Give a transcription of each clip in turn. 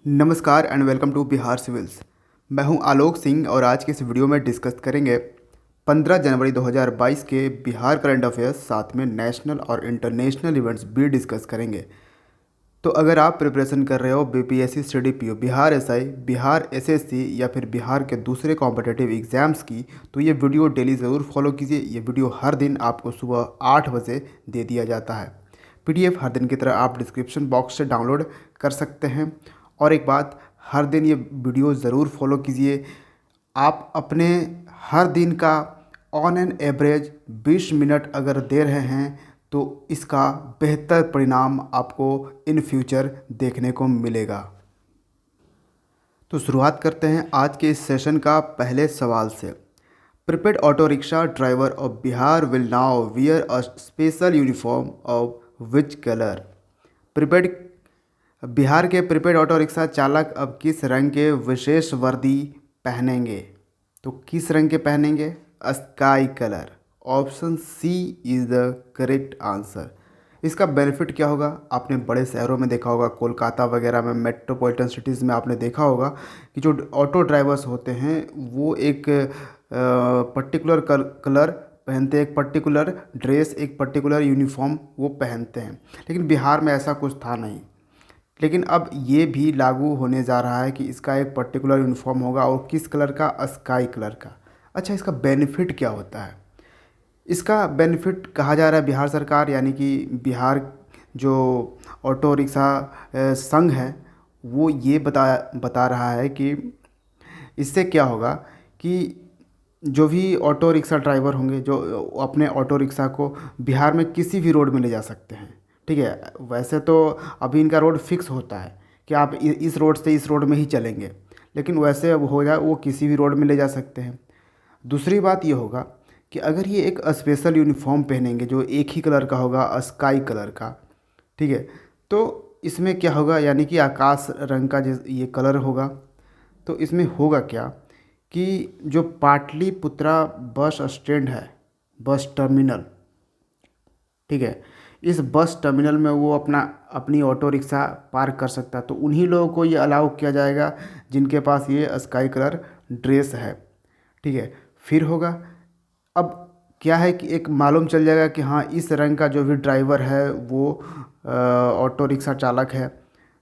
नमस्कार and welcome to Bihar civils. मैं हूं आलोक सिंह और आज के इस वीडियो में डिस्कस करेंगे 15 जनवरी 2022 के बिहार करंट अफेयर्स, साथ में नेशनल और इंटरनेशनल इवेंट्स भी डिस्कस करेंगे। तो अगर आप प्रिपरेशन कर रहे हो BPSC, CDPO, Bihar SI, Bihar SSC या फिर बिहार के दूसरे कॉम्पिटिटिव एग्ज़ाम्स की, तो ये वीडियो डेली ज़रूर फॉलो कीजिए। ये वीडियो हर दिन आपको सुबह 8 बजे दे दिया जाता है। पीडीएफ हर दिन की तरह आप डिस्क्रिप्शन बॉक्स से डाउनलोड कर सकते हैं। और एक बात, हर दिन ये वीडियो ज़रूर फॉलो कीजिए। आप अपने हर दिन का ऑन एन एवरेज 20 मिनट अगर दे रहे हैं तो इसका बेहतर परिणाम आपको इन फ्यूचर देखने को मिलेगा। तो शुरुआत करते हैं आज के इस सेशन का पहले सवाल से। Prepaid auto rickshaw driver of Bihar will now wear a special uniform of which colour. Prepaid Bihar के प्रीपेड ऑटो रिक्शा चालक अब किस रंग के विशेष वर्दी पहनेंगे? तो किस रंग के पहनेंगे? Sky colour. Option C is the correct answer. इसका बेनिफिट क्या होगा? आपने बड़े शहरों में देखा होगा, कोलकाता वगैरह में, मेट्रोपॉलिटन सिटीज़ में आपने देखा होगा कि जो ऑटो ड्राइवर्स होते हैं वो एक पर्टिकुलर कलर पहनते हैं, एक पर्टिकुलर ड्रेस, एक पर्टिकुलर यूनिफॉर्म वो पहनते हैं। लेकिन बिहार में ऐसा कुछ था नहीं। लेकिन अब ये भी लागू होने जा रहा है कि इसका एक पर्टिकुलर यूनिफॉर्म होगा, और किस कलर का? स्काई कलर का। अच्छा, इसका बेनिफिट क्या होता है? इसका बेनिफिट कहा जा रहा है, बिहार सरकार यानी कि बिहार जो ऑटो रिक्शा संघ है वो ये बता रहा है कि इससे क्या होगा कि जो भी ऑटो रिक्शा ड्राइवर होंगे जो अपने ऑटो रिक्शा को बिहार में किसी भी रोड में ले जा सकते हैं। ठीक है, वैसे तो अभी इनका रोड फिक्स होता है कि आप इस रोड से इस रोड में ही चलेंगे, लेकिन वैसे अब हो जाए वो किसी भी रोड में ले जा सकते हैं। दूसरी बात ये होगा कि अगर ये एक स्पेशल यूनिफॉर्म पहनेंगे जो एक ही कलर का होगा, स्काई कलर का, ठीक है, तो इसमें क्या होगा, यानी कि आकाश रंग का जिस ये कलर होगा, तो इसमें होगा क्या कि जो पाटलिपुत्रा बस स्टैंड है, बस टर्मिनल, ठीक है, इस बस टर्मिनल में वो अपनी ऑटो रिक्शा पार्क कर सकता है। तो उन्हीं लोगों को ये अलाउ किया जाएगा जिनके पास ये स्काई कलर ड्रेस है। ठीक है, फिर होगा, अब क्या है कि एक मालूम चल जाएगा कि हाँ, इस रंग का जो भी ड्राइवर है वो ऑटो रिक्शा चालक है।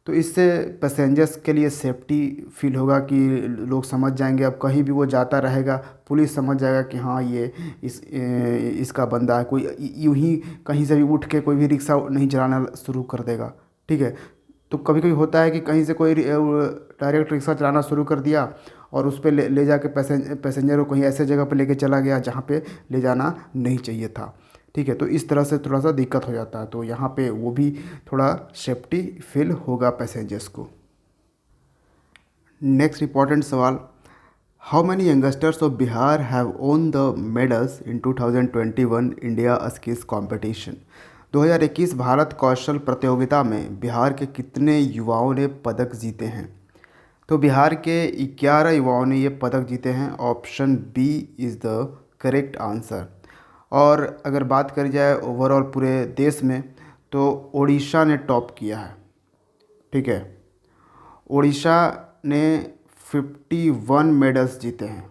तो इससे पैसेंजर्स के लिए सेफ्टी फील होगा कि लोग समझ जाएंगे, अब कहीं भी वो जाता रहेगा पुलिस समझ जाएगा कि हाँ, ये इसका बंदा है। कोई यूं ही कहीं से भी उठ के कोई भी रिक्शा नहीं चलाना शुरू कर देगा। ठीक है, तो कभी कभी होता है कि कहीं से कोई डायरेक्ट रिक्शा चलाना शुरू कर दिया और उस पर ले जाके पैसेंजर को कहीं ऐसे जगह पर लेके चला गया जहाँ पे ले जाना नहीं चाहिए था। ठीक है, तो इस तरह से थोड़ा सा दिक्कत हो जाता है, तो यहाँ पे वो भी थोड़ा सेफ्टी फील होगा पैसेंजर्स को। नेक्स्ट इंपॉर्टेंट सवाल, how many youngsters of Bihar have won the medals in 2021 India skills competition. 2021 भारत कौशल प्रतियोगिता में बिहार के कितने युवाओं ने पदक जीते हैं? तो बिहार के 11 युवाओं ने ये पदक जीते हैं। Option B is the correct answer. और अगर बात करी जाए ओवरऑल पूरे देश में, तो उड़ीसा ने टॉप किया है। ठीक है, उड़ीसा ने 51 मेडल्स जीते हैं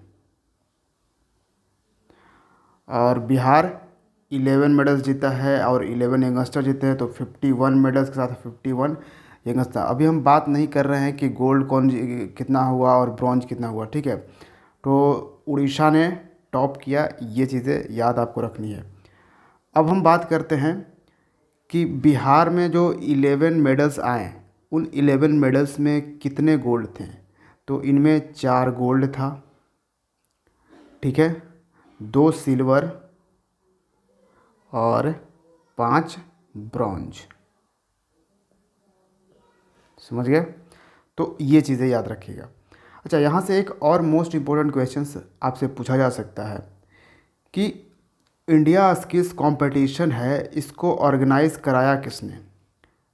और बिहार 11 मेडल्स जीता है और 11 यंगस्टर जीते हैं। तो 51 मेडल्स के साथ 51 यंगस्टर। अभी हम बात नहीं कर रहे हैं कि गोल्ड कौन कितना हुआ और ब्रॉन्ज कितना हुआ। ठीक है, तो उड़ीसा ने टॉप किया, ये चीज़ें याद आपको रखनी है। अब हम बात करते हैं कि बिहार में जो 11 मेडल्स आए, उन 11 मेडल्स में कितने गोल्ड थे? तो इनमें 4 गोल्ड था, ठीक है, 2 सिल्वर और 5 ब्रॉन्ज। समझ गए? तो ये चीज़ें याद रखिएगा। अच्छा, यहाँ से एक और मोस्ट इम्पोर्टेंट क्वेश्चंस आपसे पूछा जा सकता है कि इंडिया स्किल्स कंपटीशन है, इसको ऑर्गेनाइज़ कराया किसने?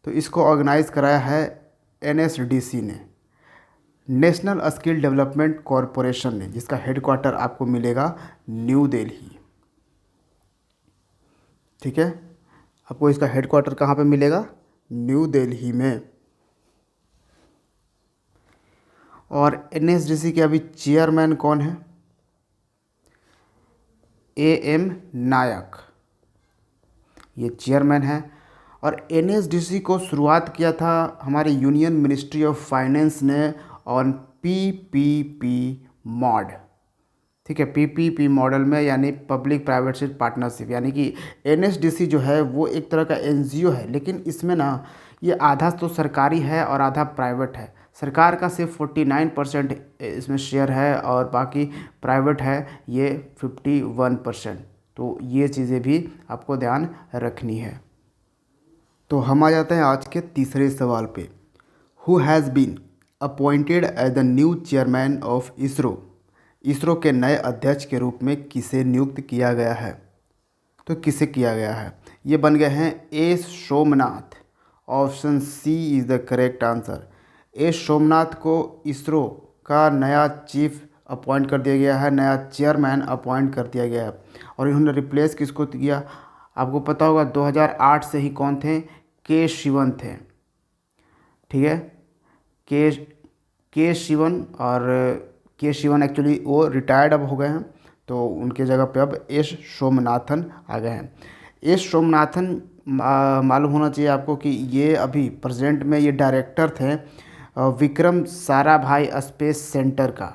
तो इसको ऑर्गेनाइज़ कराया है एनएसडीसी ने, नेशनल स्किल डेवलपमेंट कॉरपोरेशन ने, जिसका हेडक्वार्टर आपको मिलेगा न्यू दिल्ली। ठीक है, आपको इसका हेडक्वार्टर कहाँ पे मिलेगा? न्यू दिल्ली में। और एनएसडीसी के अभी चेयरमैन कौन है? AM नायक, ये चेयरमैन है। और एनएसडीसी को शुरुआत किया था हमारे यूनियन मिनिस्ट्री ऑफ फाइनेंस ने ऑन PPP मॉड। ठीक है, PPP मॉडल में, यानी पब्लिक प्राइवेट पार्टनरशिप, यानी कि एनएसडीसी जो है वो एक तरह का एनजीओ है, लेकिन इसमें ना ये आधा तो सरकारी है और आधा प्राइवेट है। सरकार का सिर्फ 49% इसमें शेयर है और बाकी प्राइवेट है ये 51%। तो ये चीज़ें भी आपको ध्यान रखनी है। तो हम आ जाते हैं आज के तीसरे सवाल पे। Who has been appointed as the new chairman of ISRO? ISRO के नए अध्यक्ष के रूप में किसे नियुक्त किया गया है? तो किसे किया गया है? ये बन गए हैं S Somnath. Option C is the correct answer. S Somnath को इसरो का नया चीफ अपॉइंट कर दिया गया है, नया चेयरमैन अपॉइंट कर दिया गया है। और इन्होंने रिप्लेस किसको किया? आपको पता होगा 2008 से ही कौन थे? के शिवन थे। ठीक है, के शिवन। और के शिवन एक्चुअली वो रिटायर्ड अब हो गए हैं, तो उनके जगह पे अब एस सोमनाथन आ गए हैं। एस सोमनाथन मालूम होना चाहिए आपको कि ये अभी प्रेजेंट में ये डायरेक्टर थे विक्रम साराभाई स्पेस सेंटर का।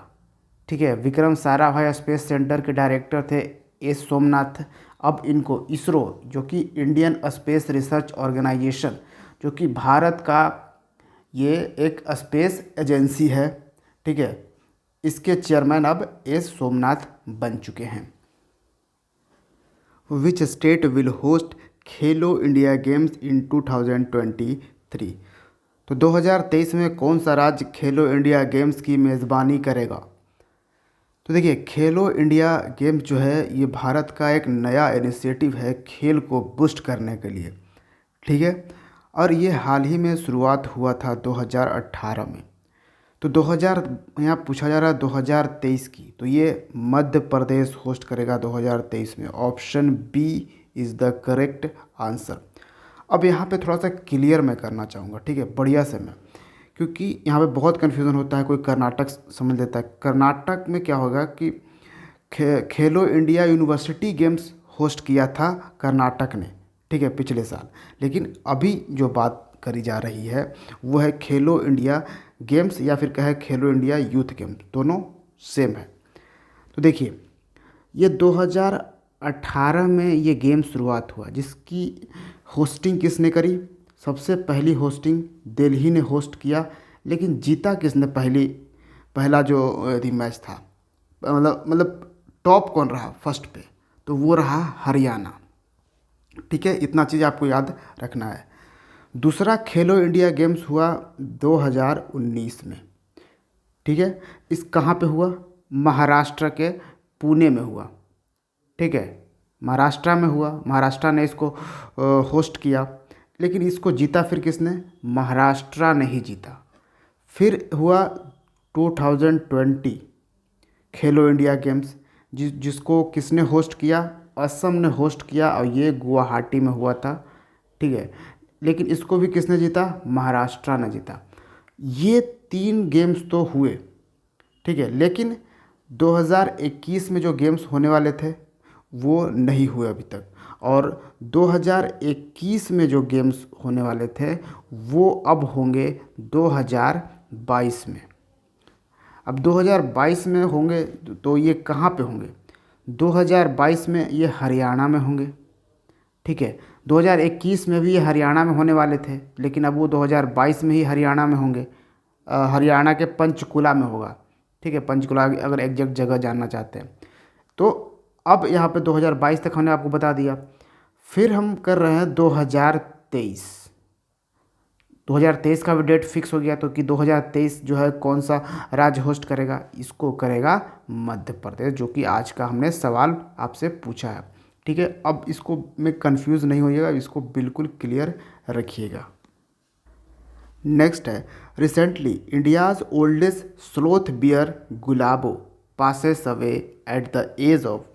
ठीक है, विक्रम साराभाई स्पेस सेंटर के डायरेक्टर थे एस सोमनाथ। अब इनको इसरो, जो कि इंडियन स्पेस रिसर्च ऑर्गेनाइजेशन, जो कि भारत का ये एक स्पेस एजेंसी है, ठीक है, इसके चेयरमैन अब एस सोमनाथ बन चुके हैं। Which state will host Khelo India games इन 2023? तो 2023 में कौन सा राज्य खेलो इंडिया गेम्स की मेज़बानी करेगा? तो देखिए, खेलो इंडिया गेम्स जो है ये भारत का एक नया इनिशिएटिव है खेल को बूस्ट करने के लिए। ठीक है, और ये हाल ही में शुरुआत हुआ था 2018 में। तो 2000 यहाँ पूछा जा रहा है 2023 की, तो ये मध्य प्रदेश होस्ट करेगा 2023 में। Option B is the correct answer. अब यहाँ पे थोड़ा सा क्लियर मैं करना चाहूँगा, ठीक है, बढ़िया से मैं, क्योंकि यहाँ पे बहुत कन्फ्यूज़न होता है, कोई कर्नाटक समझ लेता है। कर्नाटक में क्या होगा कि खेलो इंडिया यूनिवर्सिटी गेम्स होस्ट किया था कर्नाटक ने, ठीक है, पिछले साल। लेकिन अभी जो बात करी जा रही है वो है खेलो इंडिया गेम्स, या फिर कहे खेलो इंडिया यूथ गेम्स, दोनों सेम है। तो देखिए, ये 2018 में ये गेम शुरुआत हुआ, जिसकी होस्टिंग किसने करी? सबसे पहली होस्टिंग दिल्ली ने होस्ट किया, लेकिन जीता किसने? पहला जो यदि मैच था, मतलब टॉप कौन रहा फर्स्ट पे? तो वो रहा हरियाणा। ठीक है, इतना चीज़ आपको याद रखना है। दूसरा खेलो इंडिया गेम्स हुआ 2019 में। ठीक है, इस कहाँ पे हुआ? महाराष्ट्र के पुणे में हुआ। ठीक है, महाराष्ट्र में हुआ, महाराष्ट्र ने इसको होस्ट किया, लेकिन इसको जीता फिर किसने? महाराष्ट्र ने ही जीता। फिर हुआ 2020 खेलो इंडिया गेम्स, जिसको किसने होस्ट किया? असम ने होस्ट किया, और ये गुवाहाटी में हुआ था। ठीक है, लेकिन इसको भी किसने जीता? महाराष्ट्र ने जीता। ये 3 गेम्स तो हुए, ठीक है, लेकिन 2021 में जो गेम्स होने वाले थे वो नहीं हुए अभी तक। और 2021 में जो गेम्स होने वाले थे वो अब होंगे 2022 में। अब 2022 में होंगे तो ये कहाँ पे होंगे? 2022 में ये हरियाणा में होंगे। ठीक है, 2021 में भी ये हरियाणा में होने वाले थे, लेकिन अब वो 2022 में ही हरियाणा में होंगे। हरियाणा के पंचकुला में होगा। ठीक है, पंचकुला अगर एग्जैक्ट जगह जानना चाहते हैं तो अब यहाँ पे 2022 तक हमने आपको बता दिया। फिर हम कर रहे हैं 2023। 2023 का भी डेट फिक्स हो गया, तो कि 2023 जो है कौन सा राज्य होस्ट करेगा? इसको करेगा मध्य प्रदेश, जो कि आज का हमने सवाल आपसे पूछा है। ठीक है, अब इसको में कंफ्यूज नहीं होइएगा, इसको बिल्कुल क्लियर रखिएगा। नेक्स्ट है, recently India's oldest sloth bear Gulabo passes away at the age of.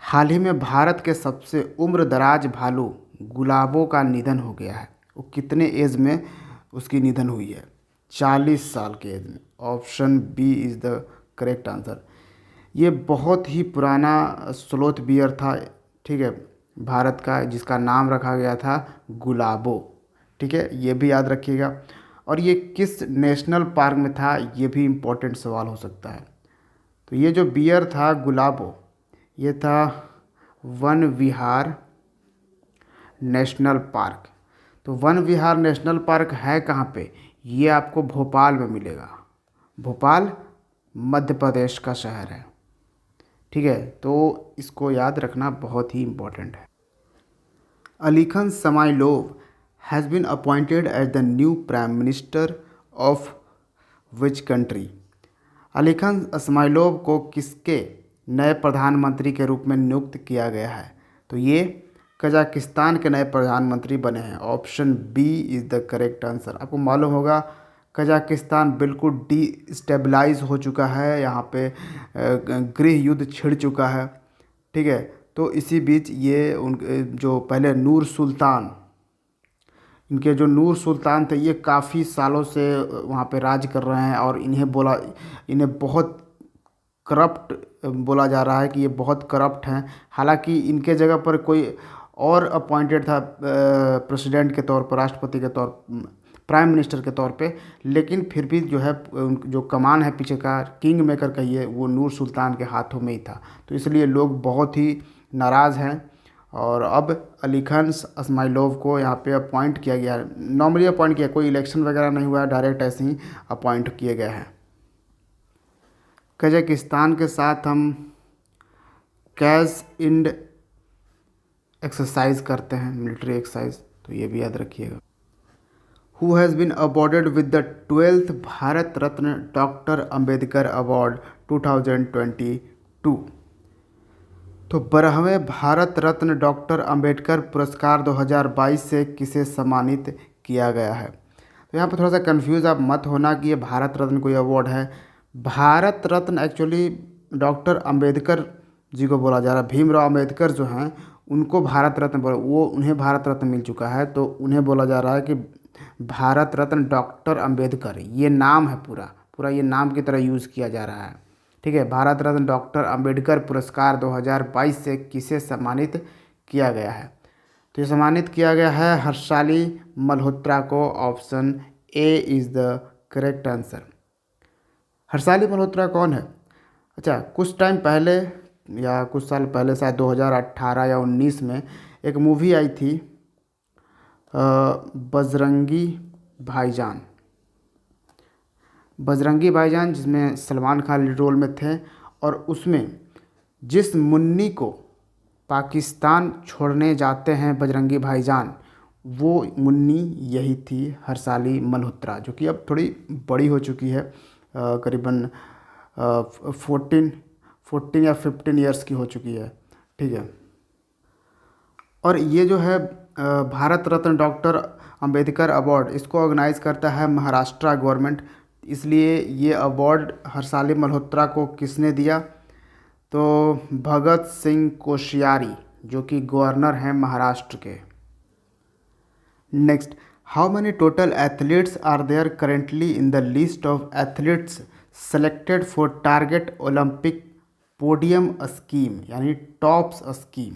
हाल ही में भारत के सबसे उम्र दराज भालू गुलाबो का निधन हो गया है। वो कितने एज में उसकी निधन हुई है? 40 साल की एज में। Option B is the correct answer. ये बहुत ही पुराना स्लोथ बियर था, ठीक है, भारत का, जिसका नाम रखा गया था गुलाबो। ठीक है, ये भी याद रखिएगा। और ये किस नेशनल पार्क में था, ये भी इम्पोर्टेंट सवाल हो सकता है। तो ये जो बियर था गुलाबो, ये था वन विहार नेशनल पार्क। तो वन विहार नेशनल पार्क है कहाँ पे? ये आपको भोपाल में मिलेगा। भोपाल मध्य प्रदेश का शहर है। ठीक है, तो इसको याद रखना बहुत ही इम्पोर्टेंट है। Alikhan Smailov has been appointed as the new prime minister of which country? Alikhan Smailov को किसके नए प्रधानमंत्री के रूप में नियुक्त किया गया है? तो ये कजाकिस्तान के नए प्रधानमंत्री बने हैं। Option B is the correct answer. आपको मालूम होगा कजाकिस्तान बिल्कुल डिस्टेबलाइज हो चुका है, यहाँ पे गृह युद्ध छिड़ चुका है। ठीक है, तो इसी बीच ये उन जो पहले नूर सुल्तान, इनके जो नूर सुल्तान थे, ये काफ़ी सालों से वहाँ पे राज कर रहे हैं और इन्हें बहुत करप्ट बोला जा रहा है कि ये बहुत करप्ट हैं। हालांकि इनके जगह पर कोई और अपॉइंटेड था प्रेसिडेंट के तौर पर, राष्ट्रपति के तौर, प्राइम मिनिस्टर के तौर पे, लेकिन फिर भी जो है जो कमान है पीछे का, किंग मेकर कहिए, वो नूर सुल्तान के हाथों में ही था। तो इसलिए लोग बहुत ही नाराज़ हैं और अब अलीखन इस्माइलोव को यहाँ पे अपॉइंट किया गया है। नॉर्मली अपॉइंट किया, कोई इलेक्शन वगैरह नहीं हुआ है, डायरेक्ट ऐसे ही अपॉइंट किए गए हैं। कजाकिस्तान के साथ हम कैश इंड एक्सरसाइज करते हैं, मिलिट्री एक्सरसाइज, तो ये भी याद रखिएगा। Who has been awarded with the 12th Bharat Ratna doctor Ambedkar award 2022? तो 12वें भारत रत्न डॉक्टर अंबेडकर पुरस्कार 2022 से किसे सम्मानित किया गया है? तो यहाँ पर थोड़ा सा कंफ्यूज आप मत होना कि ये भारत रत्न कोई अवार्ड है। भारत रत्न एक्चुअली डॉक्टर अंबेडकर जी को बोला जा रहा है। भीमराव अंबेडकर जो हैं उनको भारत रत्न बोला, वो उन्हें भारत रत्न मिल चुका है, तो उन्हें बोला जा रहा है कि भारत रत्न डॉक्टर अंबेडकर, ये नाम है पूरा पूरा, ये नाम की तरह यूज़ किया जा रहा है। ठीक है, भारत रत्न डॉक्टर अंबेडकर पुरस्कार 2022 से किसे सम्मानित किया गया है? तो ये सम्मानित किया गया है हर्षाली मल्होत्रा को। Option A is the correct answer. Harshali Malhotra कौन है? अच्छा, कुछ टाइम पहले या कुछ साल पहले, शायद 2018 या 19 में एक मूवी आई थी बजरंगी भाईजान। बजरंगी भाईजान, जिसमें सलमान खान लीड रोल में थे, और उसमें जिस मुन्नी को पाकिस्तान छोड़ने जाते हैं बजरंगी भाईजान, वो मुन्नी यही थी हर्षाली मल्होत्रा, जो कि अब थोड़ी बड़ी हो चुकी है, करीबन 14 या 15 इयर्स की हो चुकी है। ठीक है, और ये जो है भारत रत्न डॉक्टर अंबेडकर अवार्ड, इसको ऑर्गेनाइज करता है महाराष्ट्र गवर्नमेंट। इसलिए ये अवार्ड हर्षाली मल्होत्रा को किसने दिया? तो भगत सिंह कोश्यारी, जो कि गवर्नर हैं महाराष्ट्र के। Next, how many total athletes are there currently in the list of athletes selected for target Olympic podium scheme, यानी TOPS scheme?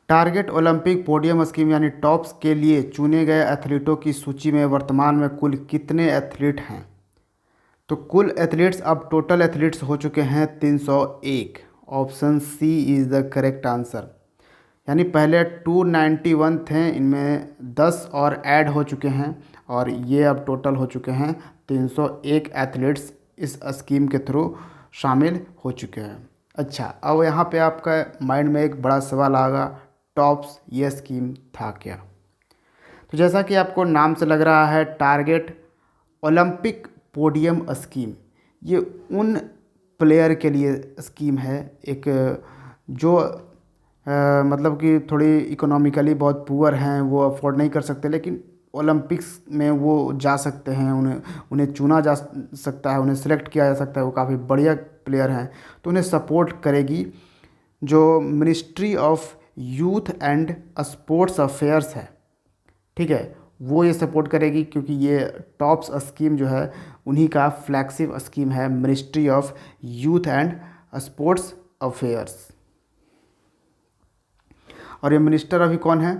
Target Olympic podium scheme यानी टॉप्स के लिए चुने गए एथलीटों की सूची में वर्तमान में कुल कितने एथलीट हैं? तो कुल एथलीट्स, अब टोटल एथलीट्स हो चुके हैं 301। Option C is the correct answer. यानी पहले 291 थे, इनमें 10 और ऐड हो चुके हैं, और ये अब टोटल हो चुके हैं 301 एथलीट्स इस स्कीम के थ्रू शामिल हो चुके हैं। अच्छा, अब यहाँ पे आपका माइंड में एक बड़ा सवाल आएगा, टॉप्स ये स्कीम था क्या? तो जैसा कि आपको नाम से लग रहा है, टारगेट ओलंपिक पोडियम स्कीम, ये उन प्लेयर के लिए स्कीम है, एक जो मतलब कि थोड़ी इकोनॉमिकली बहुत पुअर हैं, वो अफोर्ड नहीं कर सकते, लेकिन ओलंपिक्स में वो जा सकते हैं, उन्हें चुना जा सकता है, उन्हें सेलेक्ट किया जा सकता है, वो काफ़ी बढ़िया प्लेयर हैं, तो उन्हें सपोर्ट करेगी जो ministry of youth and sports affairs है। ठीक है, वो ये सपोर्ट करेगी, क्योंकि ये टॉप्स स्कीम जो है उन्हीं का फ्लैगशिप स्कीम है, ministry of youth and sports affairs. और ये मिनिस्टर अभी कौन है?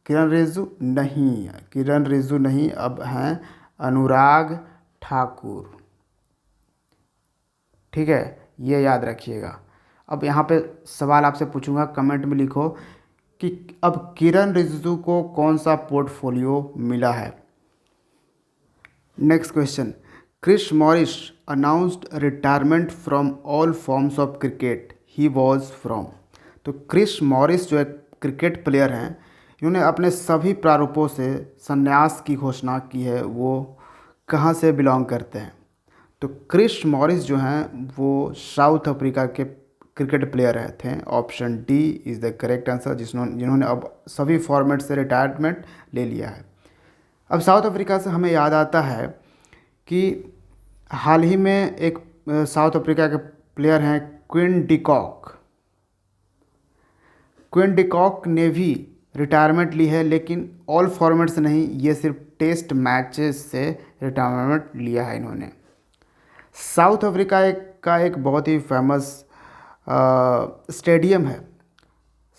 किरण रिजिजू नहीं, किरण रिजिजू नहीं, अब हैं अनुराग ठाकुर। ठीक है, ये याद रखिएगा। अब यहाँ पे सवाल आपसे पूछूंगा, कमेंट में लिखो कि अब किरण रिजिजू को कौन सा पोर्टफोलियो मिला है। Next question, Chris Morris announced retirement from all forms of cricket he was from. तो क्रिस मॉरिस जो एक क्रिकेट प्लेयर हैं, इन्होंने अपने सभी प्रारूपों से संन्यास की घोषणा की है। वो कहाँ से बिलोंग करते हैं? तो क्रिस मॉरिस जो हैं वो साउथ अफ्रीका के क्रिकेट प्लेयर थे। Option D is the correct answer, जिन्होंने अब सभी फॉर्मेट से रिटायरमेंट ले लिया है। अब साउथ अफ्रीका से हमें याद आता है कि हाल ही में एक साउथ अफ्रीका के प्लेयर हैं क्विन डिकॉक। क्विन डिकॉक ने भी रिटायरमेंट ली है, लेकिन ऑल फॉर्मेट से नहीं, ये सिर्फ टेस्ट मैचेस से रिटायरमेंट लिया है इन्होंने। साउथ अफ्रीका का एक बहुत ही फेमस स्टेडियम है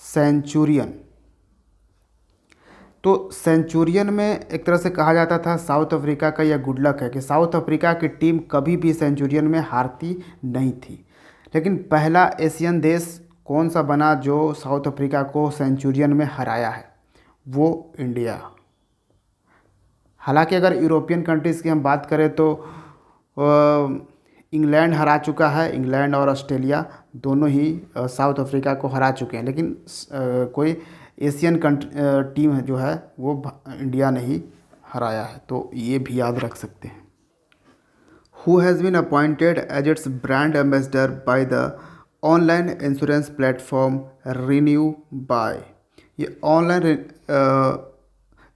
सेंचुरियन। तो सेंचुरियन में एक तरह से कहा जाता था साउथ अफ्रीका का यह गुड लक है कि साउथ अफ्रीका की टीम कभी भी सेंचुरियन में हारती नहीं थी। लेकिन पहला एशियन देश कौन सा बना जो साउथ अफ्रीका को सेंचुरियन में हराया है? वो इंडिया। हालांकि अगर यूरोपियन कंट्रीज़ की हम बात करें तो इंग्लैंड हरा चुका है, इंग्लैंड और ऑस्ट्रेलिया दोनों ही साउथ अफ्रीका को हरा चुके हैं, लेकिन कोई एशियन टीम है जो है वो इंडिया ने ही हराया है, तो ये भी याद रख सकते हैं। Who has been appointed as its brand ambassador by the online insurance platform RenewBuy. ये ऑनलाइन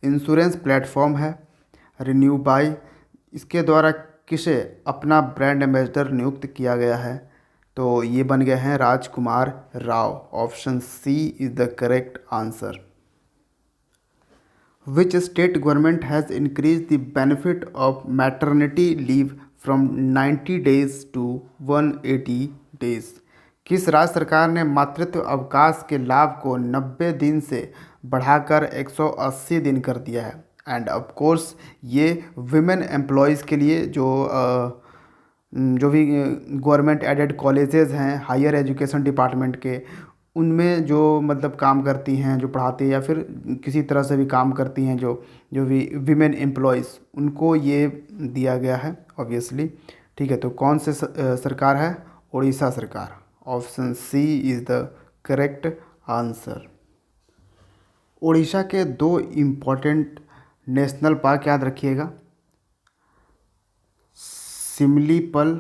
इंश्योरेंस प्लेटफॉर्म है रिन्यू बाय, इसके द्वारा किसे अपना ब्रांड एम्बेसडर नियुक्त किया गया है? तो ये बन गए हैं Rajkumar Rao. Option C is the correct answer. Which state government has increase the benefit of maternity leave from 90 days to 180 days. किस राज्य सरकार ने मातृत्व अवकाश के लाभ को 90 दिन से बढ़ाकर 180 दिन कर दिया है? एंड ऑफ कोर्स ये विमेन एम्प्लॉयज़ के लिए जो भी गवर्नमेंट एडेड कॉलेजेस हैं हायर एजुकेशन डिपार्टमेंट के, उनमें जो मतलब काम करती हैं, जो पढ़ाती हैं या फिर किसी तरह से भी काम करती हैं, जो भी विमेन एम्प्लॉयज़, उनको ये दिया गया है ऑब्वियसली। ठीक है, तो कौन से सरकार है? उड़ीसा सरकार। Option C is the correct answer. Odisha के दो इम्पॉर्टेंट नेशनल पार्क याद रखिएगा, सिमलीपल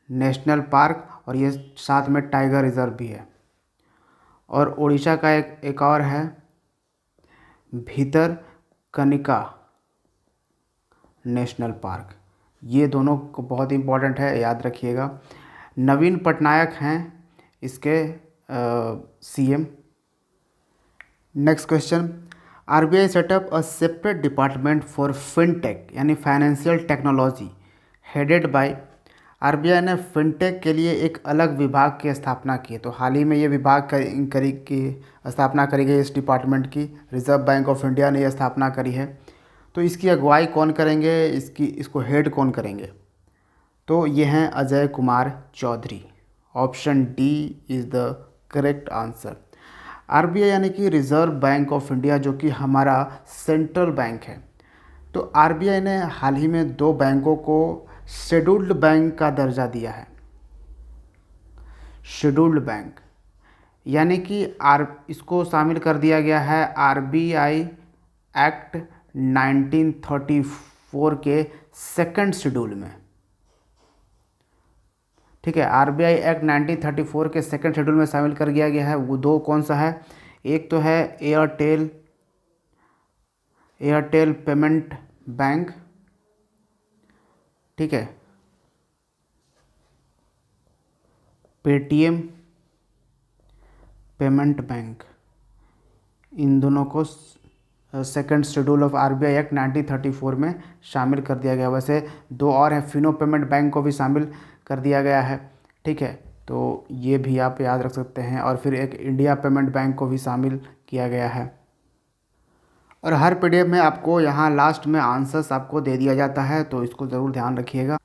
नेशनल पार्क और ये साथ में टाइगर रिजर्व भी है। और उड़ीसा का एक और है भीतर कनिका नेशनल पार्क। ये दोनों को बहुत इंपॉर्टेंट है, याद रखिएगा। नवीन पटनायक हैं इसके CM. Next question, RBI set up a separate department for fintech यानी financial technology headed by. RBI ने फिनटेक के लिए एक अलग विभाग की स्थापना की है। तो हाल ही में ये विभाग की स्थापना करी गई इस डिपार्टमेंट की, रिजर्व बैंक ऑफ इंडिया ने यह स्थापना करी है। तो इसकी अगुवाई कौन करेंगे, इसको हेड कौन करेंगे? तो ये हैं Ajay Kumar Chaudhary. Option D is the correct answer. RBI यानी कि रिज़र्व बैंक ऑफ इंडिया, जो कि हमारा सेंट्रल बैंक है। तो आरबीआई ने हाल ही में दो बैंकों को शेड्यूल्ड बैंक का दर्जा दिया है। शेड्यूल्ड बैंक यानी कि इसको शामिल कर दिया गया है आरबीआई एक्ट 1934 के सेकंड शेड्यूल में। ठीक है, आरबीआई एक्ट 1934 के सेकंड शेड्यूल में शामिल कर दिया गया है। वो दो कौन सा है? एक तो है एयरटेल पेमेंट बैंक, ठीक है, पेटीएम पेमेंट बैंक, इन दोनों को second schedule of RBI act 1934 में शामिल कर दिया गया। वैसे दो और हैं, फिनो पेमेंट बैंक को भी शामिल कर दिया गया है, ठीक है, तो ये भी आप याद रख सकते हैं। और फिर एक इंडिया पेमेंट बैंक को भी शामिल किया गया है। और हर पीडीएफ में आपको यहाँ लास्ट में आंसर्स आपको दे दिया जाता है, तो इसको ज़रूर ध्यान रखिएगा।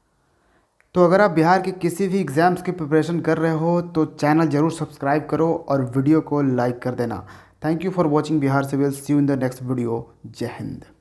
तो अगर आप बिहार के किसी भी एग्ज़ाम्स की प्रिपरेशन कर रहे हो तो चैनल ज़रूर सब्सक्राइब करो और वीडियो को लाइक कर देना। Thank you for watching Bihar civil. See you in the next video. जय हिंद।